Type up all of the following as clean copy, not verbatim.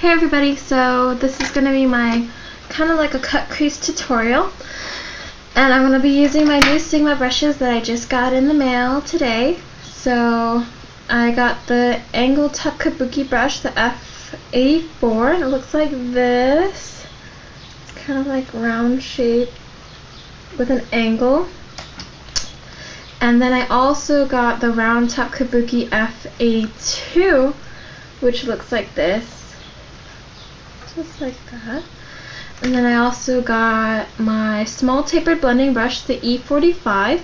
Hey everybody, so this is going to be my kind of like a cut crease tutorial, and I'm going to be using my new Sigma brushes that I just got in the mail today. So I got the Angle Tuck Kabuki brush, the F84, and it looks like this. It's kind of like round shape with an angle. And then I also got the Round Tuck Kabuki F82, which looks like this. Just like that. And then I also got my small tapered blending brush, the E45.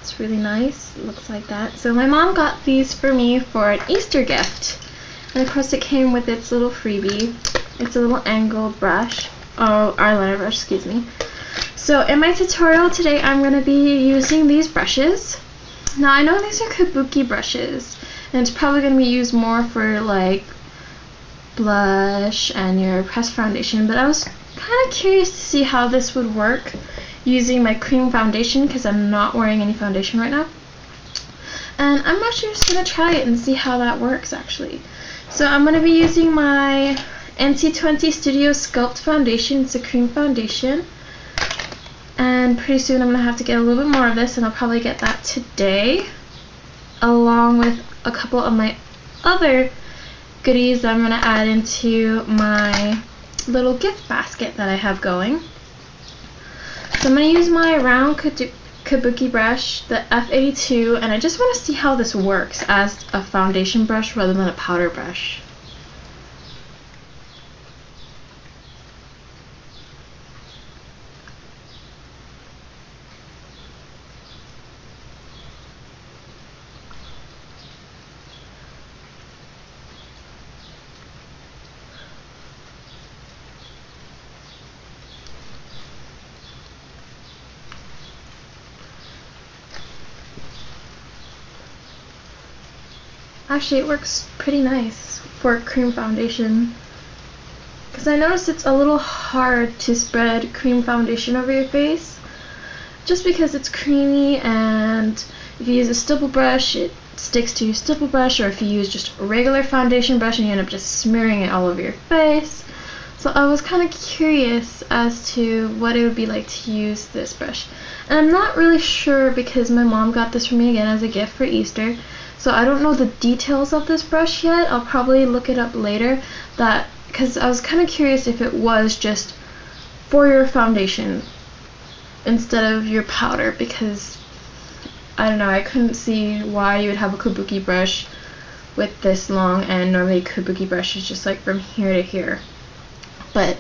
It's really nice. It looks like that. So my mom got these for me for an Easter gift. And of course it came with its little freebie. It's a little angled brush. Oh, eyeliner brush, excuse me. So in my tutorial today I'm going to be using these brushes. Now I know these are Kabuki brushes, and it's probably going to be used more for like blush and your pressed foundation, but I was kind of curious to see how this would work using my cream foundation because I'm not wearing any foundation right now, and I'm actually just going to try it and see how that works actually. So I'm going to be using my NC20 Studio Sculpt foundation. It's a cream foundation, and pretty soon I'm going to have to get a little bit more of this, and I'll probably get that today along with a couple of my other goodies that I'm going to add into my little gift basket that I have going. So I'm going to use my round Kabuki brush, the F82, and I just want to see how this works as a foundation brush rather than a powder brush. Actually, it works pretty nice for cream foundation, because I noticed it's a little hard to spread cream foundation over your face just because it's creamy, and if you use a stipple brush it sticks to your stipple brush, or if you use just a regular foundation brush and you end up just smearing it all over your face. So I was kind of curious as to what it would be like to use this brush, and I'm not really sure because my mom got this for me again as a gift for Easter. So I don't know the details of this brush yet. I'll probably look it up later, because I was kind of curious if it was just for your foundation instead of your powder, because I don't know, I couldn't see why you would have a Kabuki brush with this long, and normally a Kabuki brush is just like from here to here. But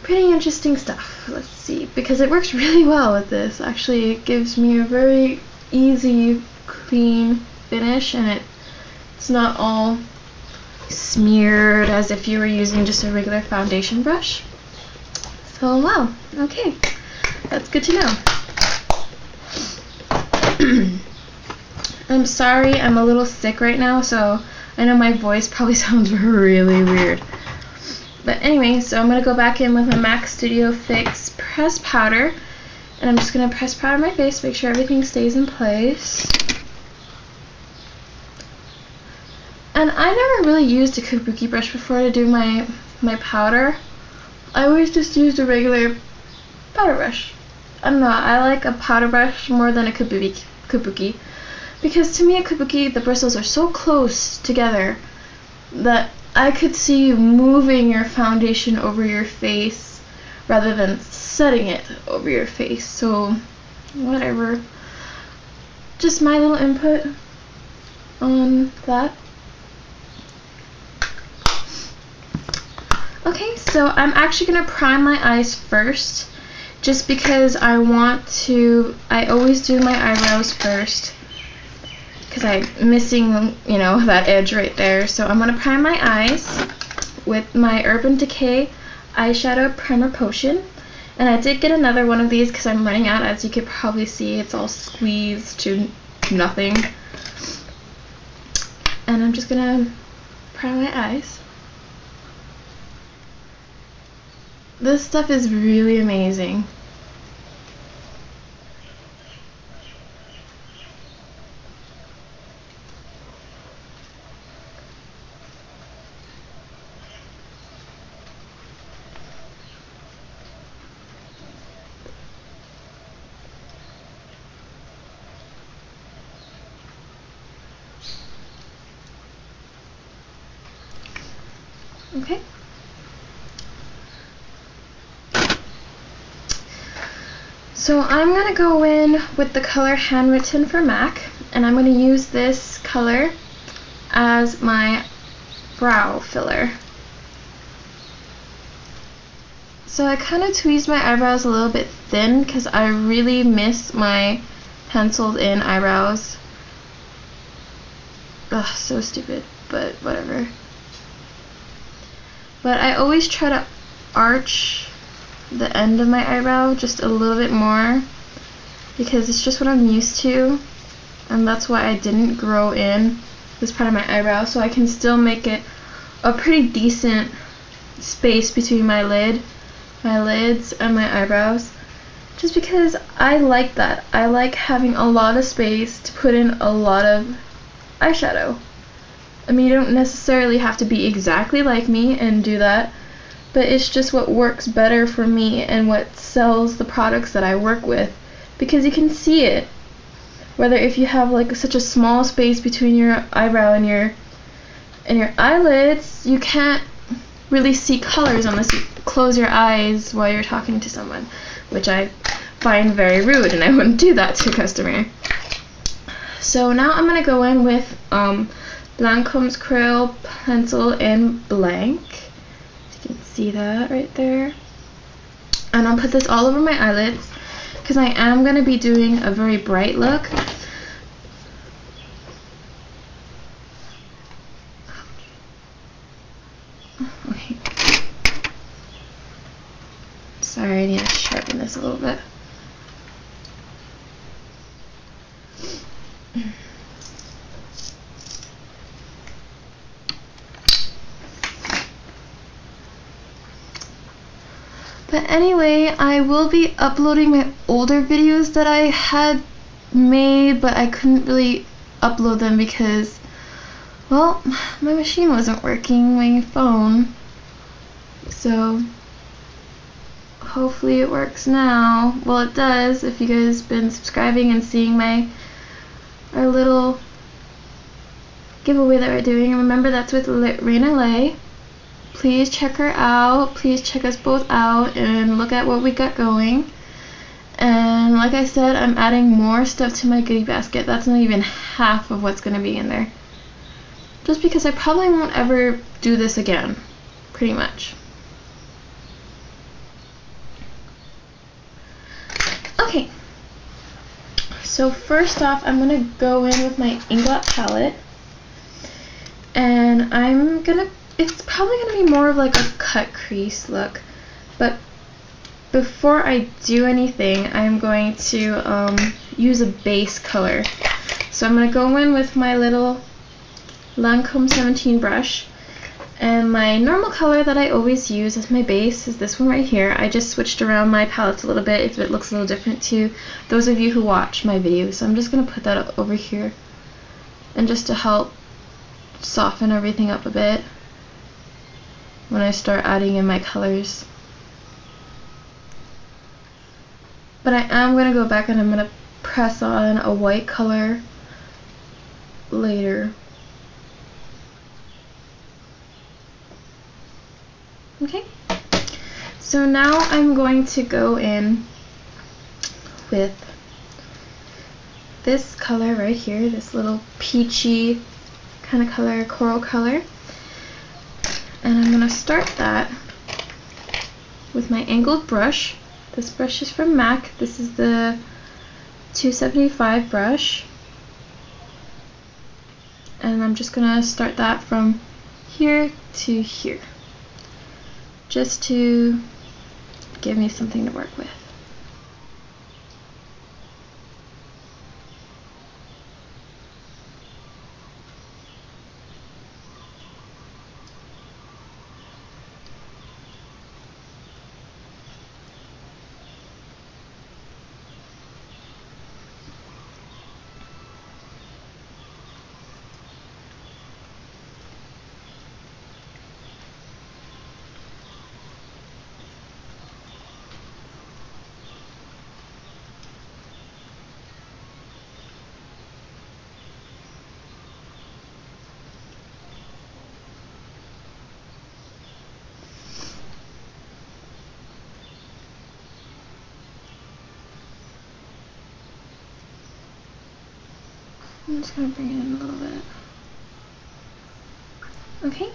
pretty interesting stuff. Let's see, because it works really well with this. Actually, it gives me a very easy clean finish, and it's not all smeared as if you were using just a regular foundation brush. So wow, okay, that's good to know. I'm sorry, I'm a little sick right now, so I know my voice probably sounds really weird. But anyway, so I'm going to go back in with my MAC Studio Fix press powder, and I'm just going to press powder my face, make sure everything stays in place. And I never really used a Kabuki brush before to do my powder. I always just used a regular powder brush. I don't know, I like a powder brush more than a Kabuki, because to me a Kabuki, the bristles are so close together that I could see you moving your foundation over your face rather than setting it over your face. So whatever, just my little input on that. Okay, so I'm actually going to prime my eyes first, just because I always do my eyebrows first, because I'm missing, you know, that edge right there. So I'm going to prime my eyes with my Urban Decay eyeshadow primer potion, and I did get another one of these because I'm running out. As you could probably see, it's all squeezed to nothing, and I'm just going to prime my eyes. This stuff is really amazing. Okay. So I'm going to go in with the color Handwritten for MAC, and I'm going to use this color as my brow filler. So I kind of tweezed my eyebrows a little bit thin because I really miss my penciled in eyebrows. Ugh, so stupid, but whatever. But I always try to arch the end of my eyebrow just a little bit more because it's just what I'm used to, and that's why I didn't grow in this part of my eyebrow, so I can still make it a pretty decent space between my lids and my eyebrows, just because I like that. I like having a lot of space to put in a lot of eyeshadow. I mean, you don't necessarily have to be exactly like me and do that, but it's just what works better for me and what sells the products that I work with, because you can see it. Whether if you have like such a small space between your eyebrow and your eyelids, you can't really see colors unless you close your eyes while you're talking to someone, which I find very rude, and I wouldn't do that to a customer. So now I'm going to go in with Lancome's Crayon Pencil in Blank. You can see that right there. And I'll put this all over my eyelids because I am going to be doing a very bright look. Okay. Sorry, I need to sharpen this a little bit. But anyway, I will be uploading my older videos that I had made, but I couldn't really upload them because, well, my machine wasn't working, my phone. So hopefully it works now. Well, it does if you guys been subscribing and seeing our little giveaway that we're doing. And remember, that's with Raina Lay. Please check her out. Please check us both out and look at what we got going. And like I said, I'm adding more stuff to my goodie basket. That's not even half of what's going to be in there. Just because I probably won't ever do this again, pretty much. Okay. So first off, I'm going to go in with my Inglot palette. And it's probably going to be more of like a cut crease look, but before I do anything, I'm going to use a base color. So I'm going to go in with my little Lancome 17 brush, and my normal color that I always use as my base is this one right here. I just switched around my palettes a little bit if it looks a little different to those of you who watch my videos. So I'm just going to put that over here, and just to help soften everything up a bit when I start adding in my colors. But I am going to go back and I'm going to press on a white color later. Okay, so now I'm going to go in with this color right here, this little peachy kind of color, coral color. And I'm going to start that with my angled brush. This brush is from MAC. This is the 275 brush. And I'm just going to start that from here to here, just to give me something to work with. I'm just going to bring it in a little bit. Okay.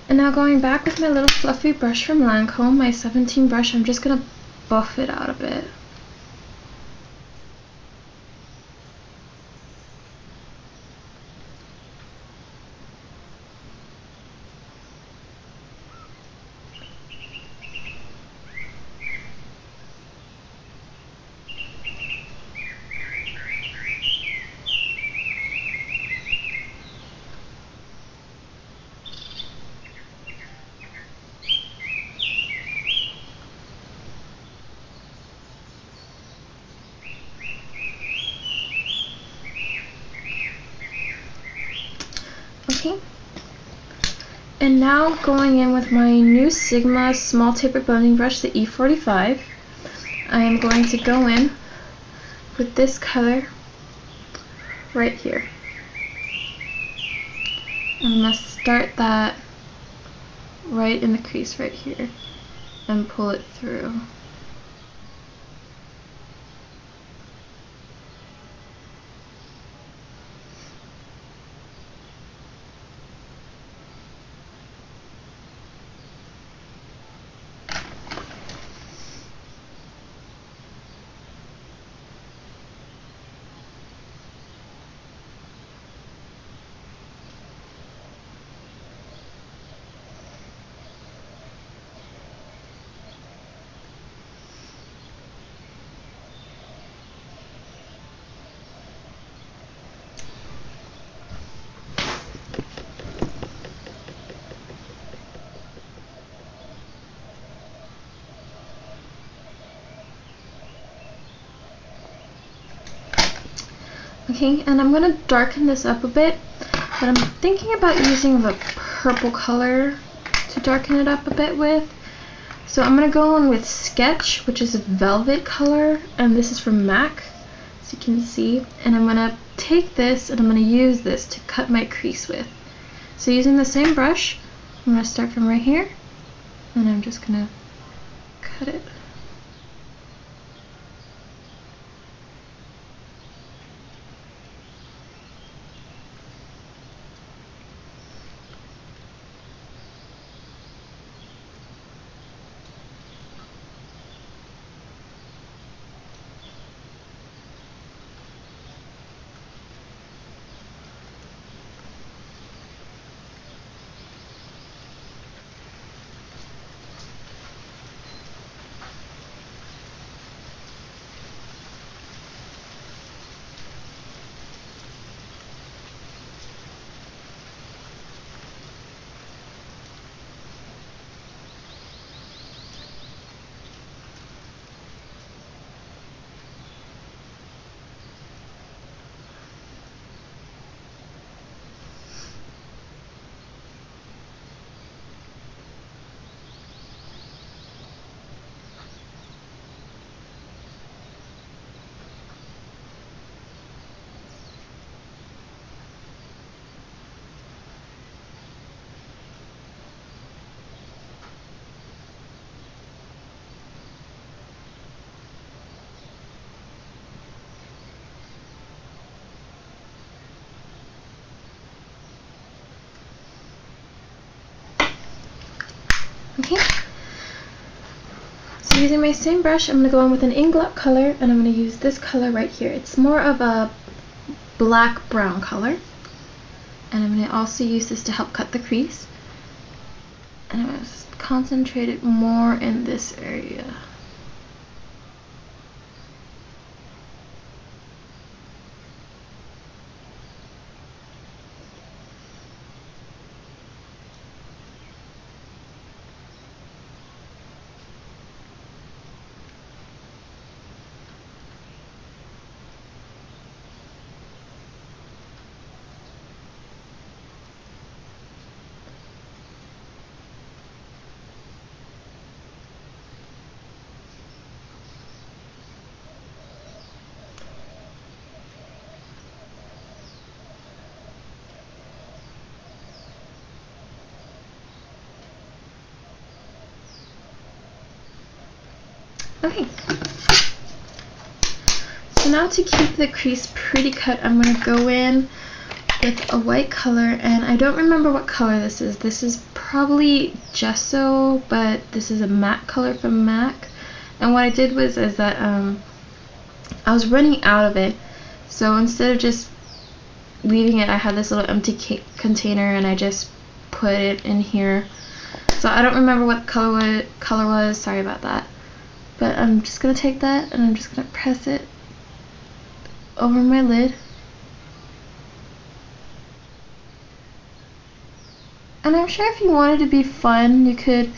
And now going back with my little fluffy brush from Lancome, my 17 brush, I'm just going to buff it out a bit. Okay, and now going in with my new Sigma small tapered blending brush, the E45, I am going to go in with this color right here. I'm going to start that right in the crease right here and pull it through. Okay, and I'm going to darken this up a bit, but I'm thinking about using the purple color to darken it up a bit with. So I'm going to go in with Sketch, which is a velvet color, and this is from MAC, as you can see. And I'm going to take this and I'm going to use this to cut my crease with. So using the same brush, I'm going to start from right here, and I'm just going to cut it. Okay, so using my same brush, I'm going to go in with an Inglot color, and I'm going to use this color right here. It's more of a black-brown color, and I'm going to also use this to help cut the crease. And I'm going to concentrate it more in this area. Okay, so So now to keep the crease pretty cut, I'm going to go in with a white color, and I don't remember what color this is. This is probably gesso, but this is a matte color from MAC. And what I did was that I was running out of it, so instead of just leaving it, I had this little empty container and I just put it in here. So I don't remember what color was, sorry about that. But I'm just going to take that and I'm just going to press it over my lid. And I'm sure if you wanted to be fun, you could,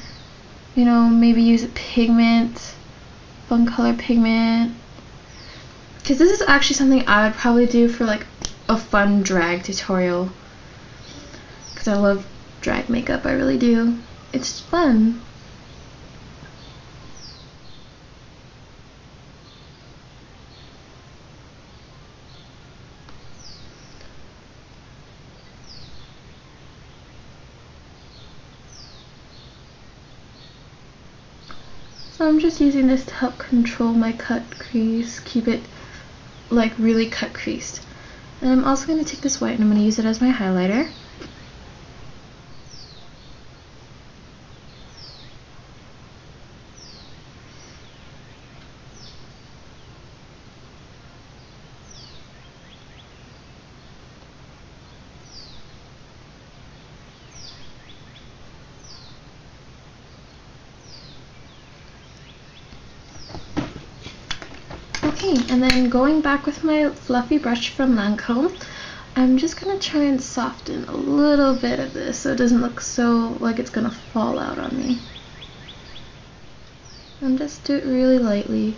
you know, maybe use a pigment, fun color pigment. Because this is actually something I would probably do for like a fun drag tutorial. Because I love drag makeup, I really do. It's fun. So I'm just using this to help control my cut crease, keep it like really cut creased. And I'm also going to take this white and I'm going to use it as my highlighter. Okay, and then going back with my fluffy brush from Lancome, I'm just going to try and soften a little bit of this so it doesn't look so like it's going to fall out on me. And just do it really lightly,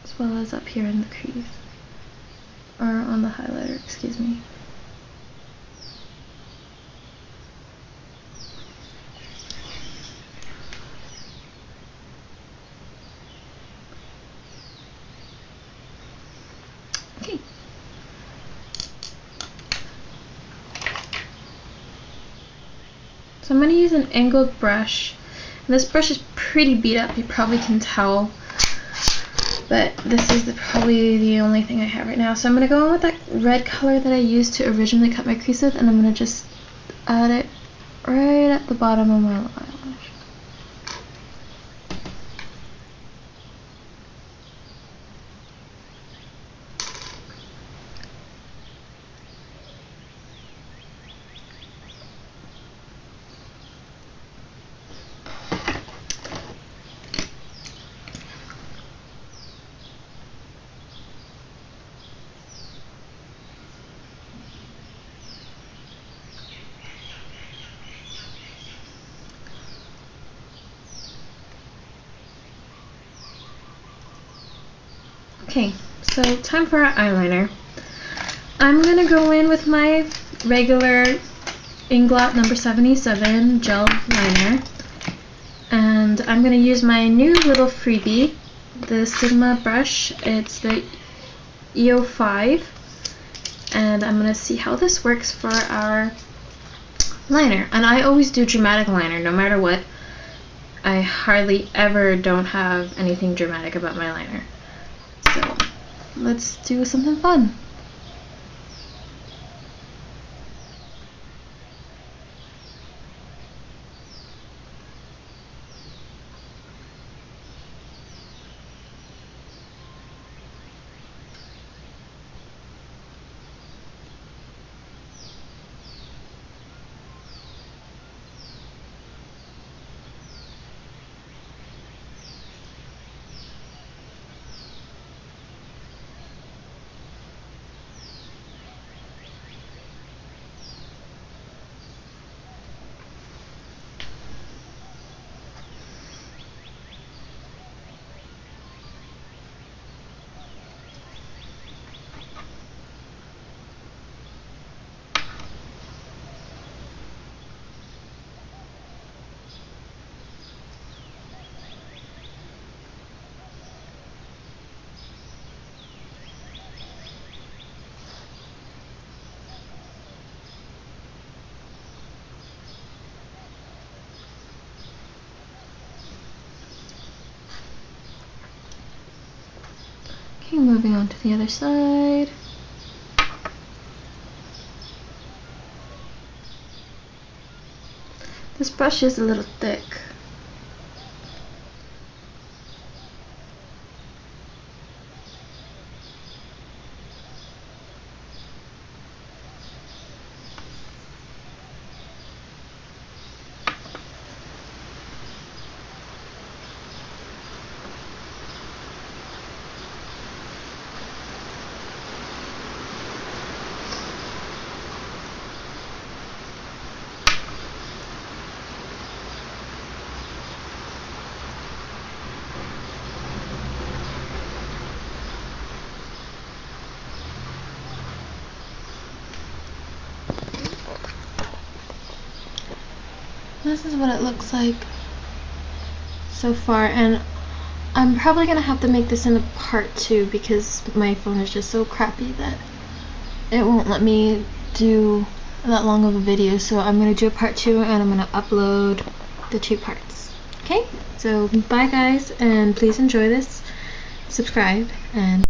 as well as up here in the crease, or on the highlighter, excuse me. Okay. So I'm going to use an angled brush. And this brush is pretty beat up, you probably can tell. But this is probably the only thing I have right now. So I'm going to go in with that red color that I used to originally cut my crease with, and I'm going to just add it right at the bottom of my eyelash. Okay, so time for our eyeliner. I'm going to go in with my regular Inglot number 77 gel liner, and I'm going to use my new little freebie, the Sigma brush. It's the EO5, and I'm going to see how this works for our liner. And I always do dramatic liner no matter what. I hardly ever don't have anything dramatic about my liner. So let's do something fun. Okay, moving on to the other side. This brush is a little thick. This is what it looks like so far, and I'm probably gonna have to make this into part 2 because my phone is just so crappy that it won't let me do that long of a video. So I'm gonna do a part 2 and I'm gonna upload the 2 parts. Okay, so bye guys, and please enjoy this, subscribe, and